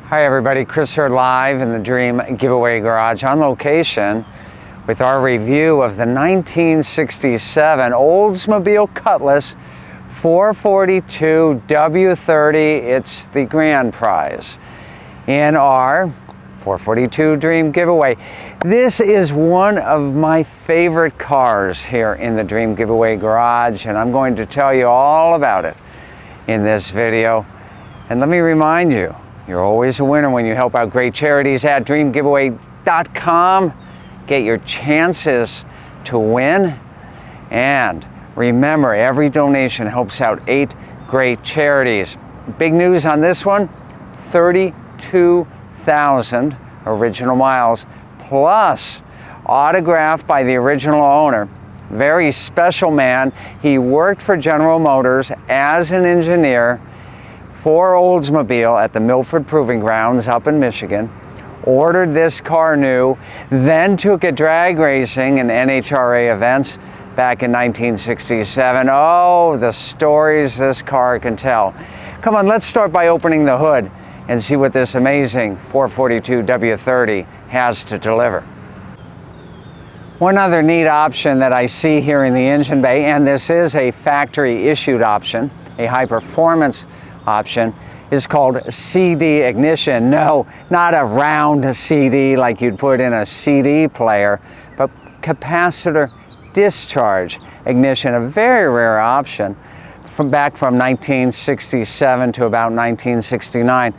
Hi everybody, Chris here live in the Dream Giveaway Garage on location with our review of the 1967 Oldsmobile Cutlass 442 W-30. It's the grand prize in our 442 Dream Giveaway. This is one of my favorite cars here in the Dream Giveaway Garage, and I'm going to tell you all about it in this video. And let me remind you, you're always a winner when you help out great charities at dreamgiveaway.com. Get your chances to win. And remember, every donation helps out 8 great charities. Big news on this one, 32,000 original miles, plus autographed by the original owner. Very special man. He worked for General Motors as an engineer for Oldsmobile at the Milford Proving Grounds up in Michigan, ordered this car new, then took it drag racing in NHRA events back in 1967. Oh, the stories this car can tell. Come on, let's start by opening the hood and see what this amazing 442 W-30 has to deliver. One other neat option that I see here in the engine bay, and this is a factory issued option, a high performance option, is called CD ignition. No, not a round CD like you'd put in a CD player, but capacitor discharge ignition, a very rare option from 1967 to about 1969.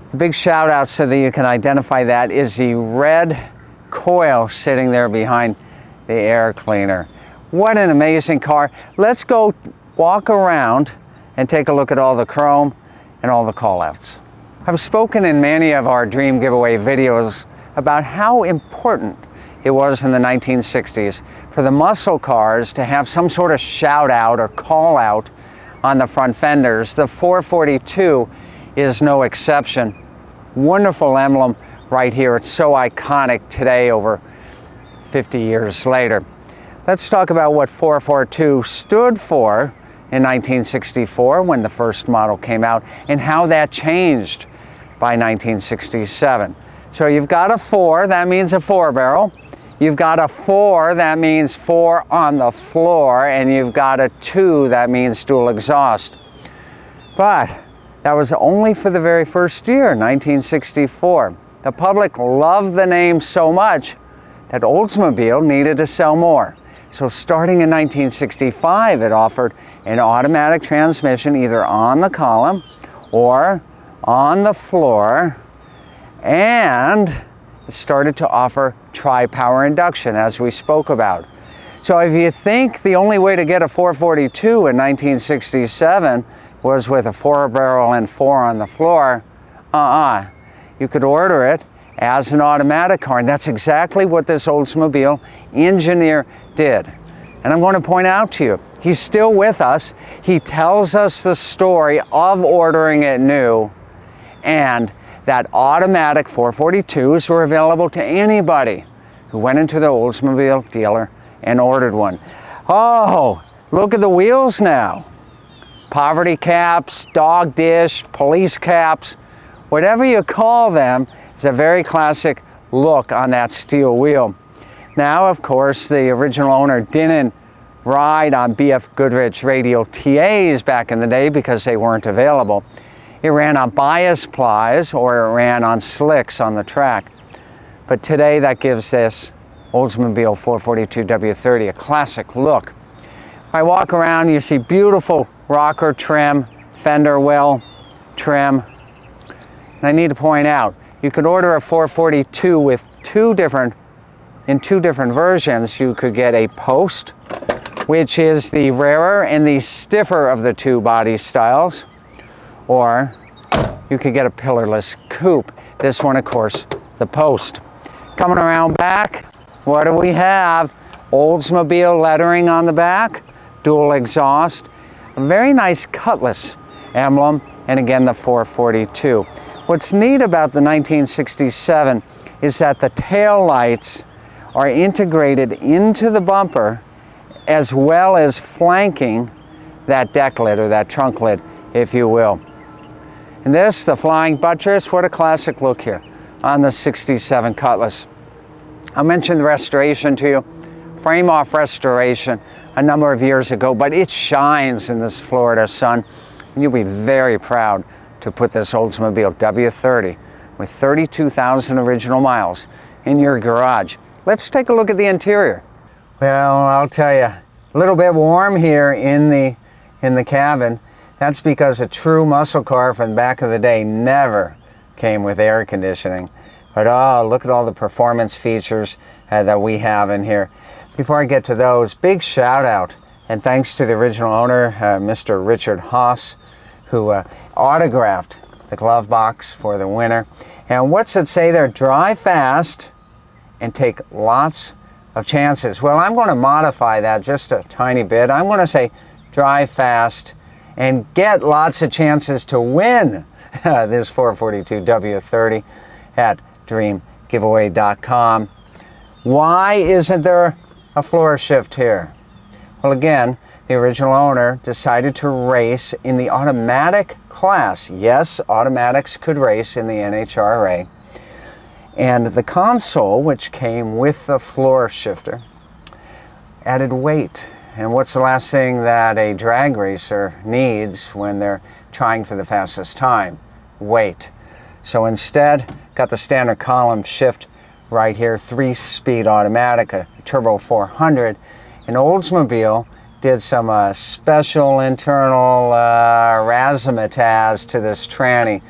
The big shout out so that you can identify that is the red coil sitting there behind the air cleaner. What an amazing car. Let's go walk around and take a look at all the chrome and all the callouts. I've spoken in many of our Dream Giveaway videos about how important it was in the 1960s for the muscle cars to have some sort of shout out or call out on the front fenders. The 442 is no exception. Wonderful emblem right here. It's so iconic today, over 50 years later. Let's talk about what 442 stood for in 1964 when the first model came out, and how that changed by 1967. So you've got a 4, that means a 4-barrel. You've got a 4, that means 4 on the floor, and you've got a 2, that means dual exhaust. But that was only for the very first year, 1964. The public loved the name so much that Oldsmobile needed to sell more. So starting in 1965, it offered an automatic transmission either on the column or on the floor, and it started to offer tri-power induction, as we spoke about. So if you think the only way to get a 442 in 1967 was with a 4-barrel and 4 on the floor, you could order it as an automatic car, and that's exactly what this Oldsmobile engineer did. And I'm going to point out to you, he's still with us. He tells us the story of ordering it new, and that automatic 442s were available to anybody who went into the Oldsmobile dealer and ordered one. Oh, look at the wheels now. Poverty caps, dog dish, police caps, whatever you call them. It's a very classic look on that steel wheel. Now, of course, the original owner didn't ride on BF Goodrich radial TAs back in the day because they weren't available. It ran on bias plies or it ran on slicks on the track. But today that gives this Oldsmobile 442 W-30 a classic look. I walk around, you see beautiful rocker trim, fender well trim. And I need to point out, you could order a 442 with in two different versions. You could get a post, which is the rarer and the stiffer of the two body styles, or you could get a pillarless coupe. This one, of course, the post. Coming around back, what do we have? Oldsmobile lettering on the back, dual exhaust, a very nice Cutlass emblem, and again the 442. What's neat about the 1967 is that the tail lights are integrated into the bumper as well as flanking that deck lid or that trunk lid, if you will. And this, the flying buttress, what a classic look here on the 67 Cutlass. I mentioned the restoration to you, frame off restoration a number of years ago, but it shines in this Florida sun. And you'll be very proud to put this Oldsmobile W-30 with 32,000 original miles in your garage. Let's take a look at the interior. Well, I'll tell you, a little bit warm here in the cabin. That's because a true muscle car from the back of the day never came with air conditioning. But oh, look at all the performance features that we have in here. Before I get to those, big shout out and thanks to the original owner, Mr. Dick Haas, who autographed the glove box for the winner. And what's it say there? Drive fast and take lots of chances. Well, I'm going to modify that just a tiny bit. I'm going to say drive fast and get lots of chances to win this 442 W-30 at dreamgiveaway.com. Why isn't there a floor shift here? Well, again, the original owner decided to race in the automatic class. Yes, automatics could race in the NHRA. And the console, which came with the floor shifter, added weight. And what's the last thing that a drag racer needs when they're trying for the fastest time? Weight. So instead, got the standard column shift right here, 3-speed automatic, a turbo 400. And Oldsmobile did some special internal razzmatazz to this tranny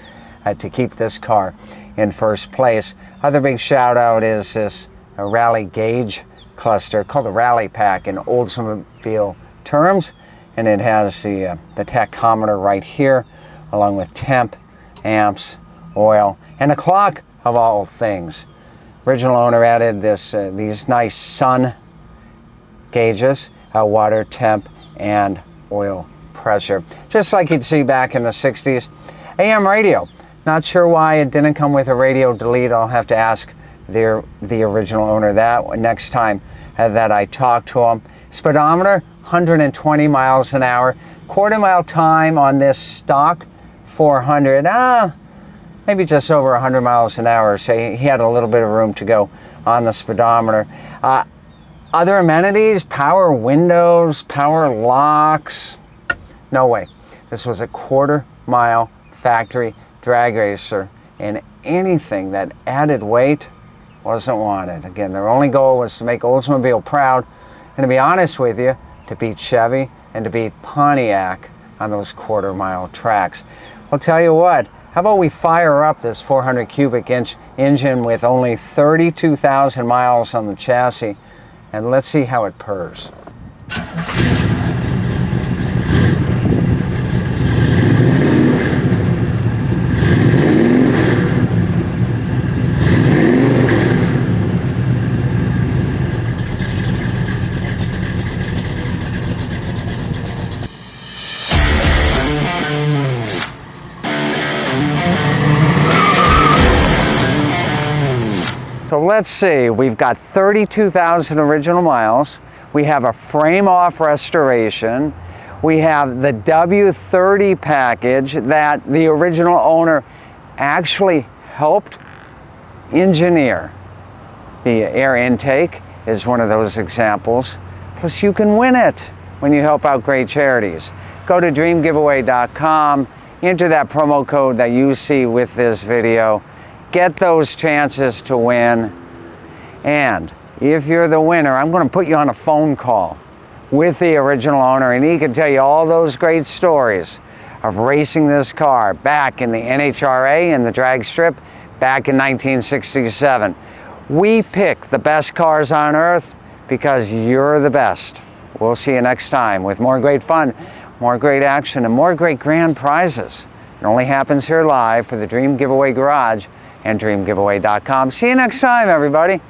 to keep this car in first place. Other big shout out is this rally gauge cluster called the Rally Pack in Oldsmobile terms, and it has the tachometer right here, along with temp, amps, oil, and a clock of all things. Original owner added these nice sun gauges, water temp and oil pressure, just like you'd see back in the 60s. AM radio. Not sure why it didn't come with a radio delete. I'll have to ask the original owner that next time that I talk to him. Speedometer, 120 miles an hour. Quarter-mile time on this stock 400. Maybe just over 100 miles an hour. So he had a little bit of room to go on the speedometer. Other amenities, power windows, power locks. No way. This was a quarter-mile factory drag racer, and anything that added weight wasn't wanted. Again, their only goal was to make Oldsmobile proud, and to be honest with you, to beat Chevy and to beat Pontiac on those quarter-mile tracks. I'll tell you what, how about we fire up this 400 cubic inch engine with only 32,000 miles on the chassis, and let's see how it purrs. So let's see, we've got 32,000 original miles. We have a frame-off restoration. We have the W-30 package that the original owner actually helped engineer. The air intake is one of those examples. Plus, you can win it when you help out great charities. Go to dreamgiveaway.com, enter that promo code that you see with this video. Get those chances to win. And if you're the winner, I'm going to put you on a phone call with the original owner, and he can tell you all those great stories of racing this car back in the NHRA and the drag strip back in 1967. We pick the best cars on earth because you're the best. We'll see you next time with more great fun, more great action, and more great grand prizes. It only happens here live for the Dream Giveaway Garage and dreamgiveaway.com. See you next time, everybody.